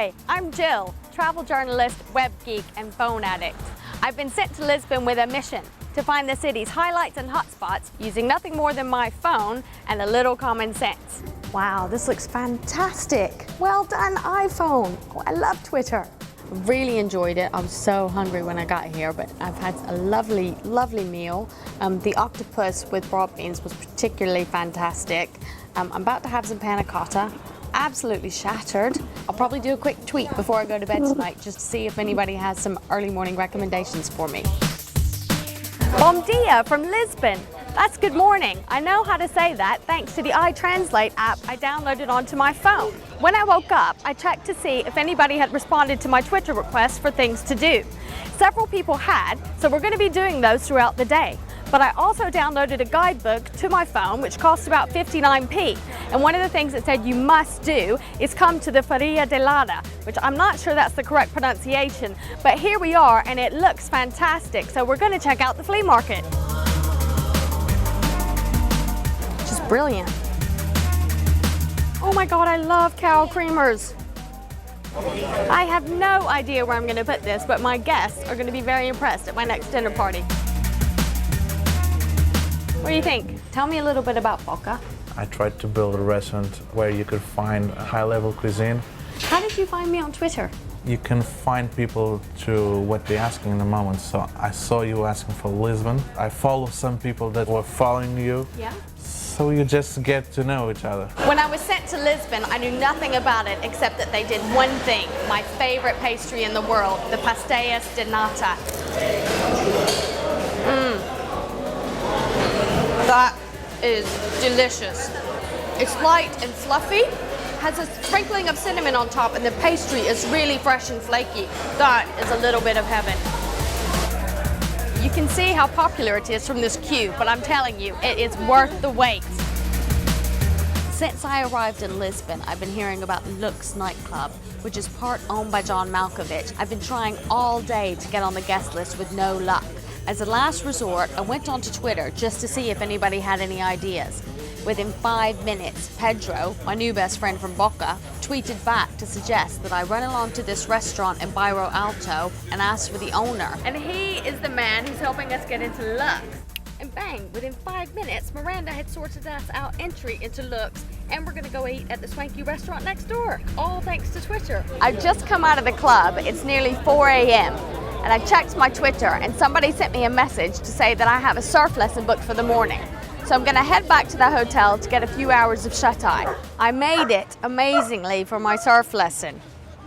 Hi, I'm Jill, travel journalist, web geek, and phone addict. I've been sent to Lisbon with a mission to find the city's highlights and hotspots using nothing more than my phone and a little common sense. Wow, this looks fantastic. Well done, iPhone. Oh, I love Twitter. Really enjoyed it. I was so hungry when I got here, but I've had a lovely, lovely meal. The octopus with broad beans was particularly fantastic. I'm about to have some panna cotta. Absolutely shattered. I'll probably do a quick tweet before I go to bed tonight just to see if anybody has some early morning recommendations for me. Bom dia from Lisbon. That's good morning. I know how to say that thanks to the iTranslate app I downloaded onto my phone. When I woke up, I checked to see if anybody had responded to my Twitter request for things to do. Several people had, so we're going to be doing those throughout the day. But I also downloaded a guidebook to my phone, which cost about 59p. And one of the things it said you must do is come to the Feria de Lara, which I'm not sure that's the correct pronunciation, but here we are and it looks fantastic. So we're going to check out the flea market. Just brilliant. Oh my God, I love cow creamers. I have no idea where I'm going to put this, but my guests are going to be very impressed at my next dinner party. What do you think? Tell me a little bit about Boca. I tried to build a restaurant where you could find high-level cuisine. How did you find me on Twitter? You can find people through what they're asking in the moment. So I saw you asking for Lisbon. I follow some people that were following you. Yeah. So you just get to know each other. When I was sent to Lisbon, I knew nothing about it except that they did one thing, my favorite pastry in the world, the pastéis de nata. That is delicious. It's light and fluffy, has a sprinkling of cinnamon on top, and the pastry is really fresh and flaky. That is a little bit of heaven. You can see how popular it is from this queue, but I'm telling you, it is worth the wait. Since I arrived in Lisbon, I've been hearing about Lux nightclub, which is part owned by John Malkovich. I've been trying all day to get on the guest list with no luck. As a last resort, I went onto Twitter just to see if anybody had any ideas. Within 5 minutes, Pedro, my new best friend from Boca, tweeted back to suggest that I run along to this restaurant in Bairro Alto and ask for the owner. And he is the man who's helping us get into Lux. And bang, within 5 minutes, Miranda had sorted us out entry into Lux, and we're gonna go eat at the swanky restaurant next door, all thanks to Twitter. I've just come out of the club. It's nearly 4 a.m. and I checked my Twitter and somebody sent me a message to say that I have a surf lesson booked for the morning. So I'm gonna head back to the hotel to get a few hours of shut-eye. I made it, amazingly, for my surf lesson.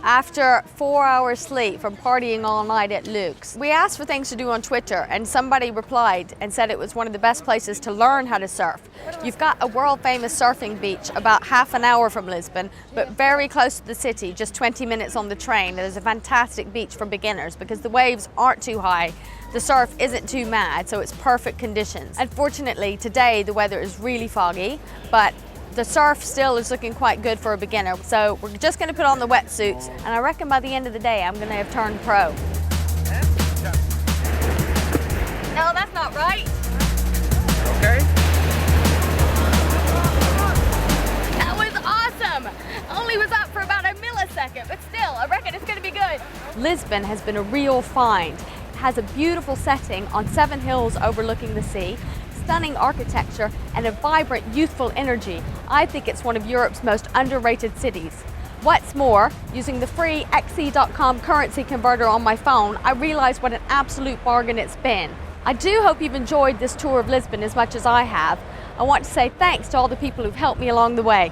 After 4 hours sleep from partying all night at Luke's. We asked for things to do on Twitter and somebody replied and said it was one of the best places to learn how to surf. You've got a world-famous surfing beach about half an hour from Lisbon, but very close to the city, just 20 minutes on the train. There's a fantastic beach for beginners because the waves aren't too high, the surf isn't too mad, so it's perfect conditions. Unfortunately, today the weather is really foggy, but the surf still is looking quite good for a beginner. So we're just gonna put on the wetsuits, and I reckon by the end of the day, I'm gonna have turned pro. No, that's not right. Okay. That was awesome. Only was up for about a millisecond, but still, I reckon it's gonna be good. Lisbon has been a real find. It has a beautiful setting on 7 hills overlooking the sea, stunning architecture, and a vibrant, youthful energy. I think it's one of Europe's most underrated cities. What's more, using the free xe.com currency converter on my phone, I realized what an absolute bargain it's been. I do hope you've enjoyed this tour of Lisbon as much as I have. I want to say thanks to all the people who've helped me along the way.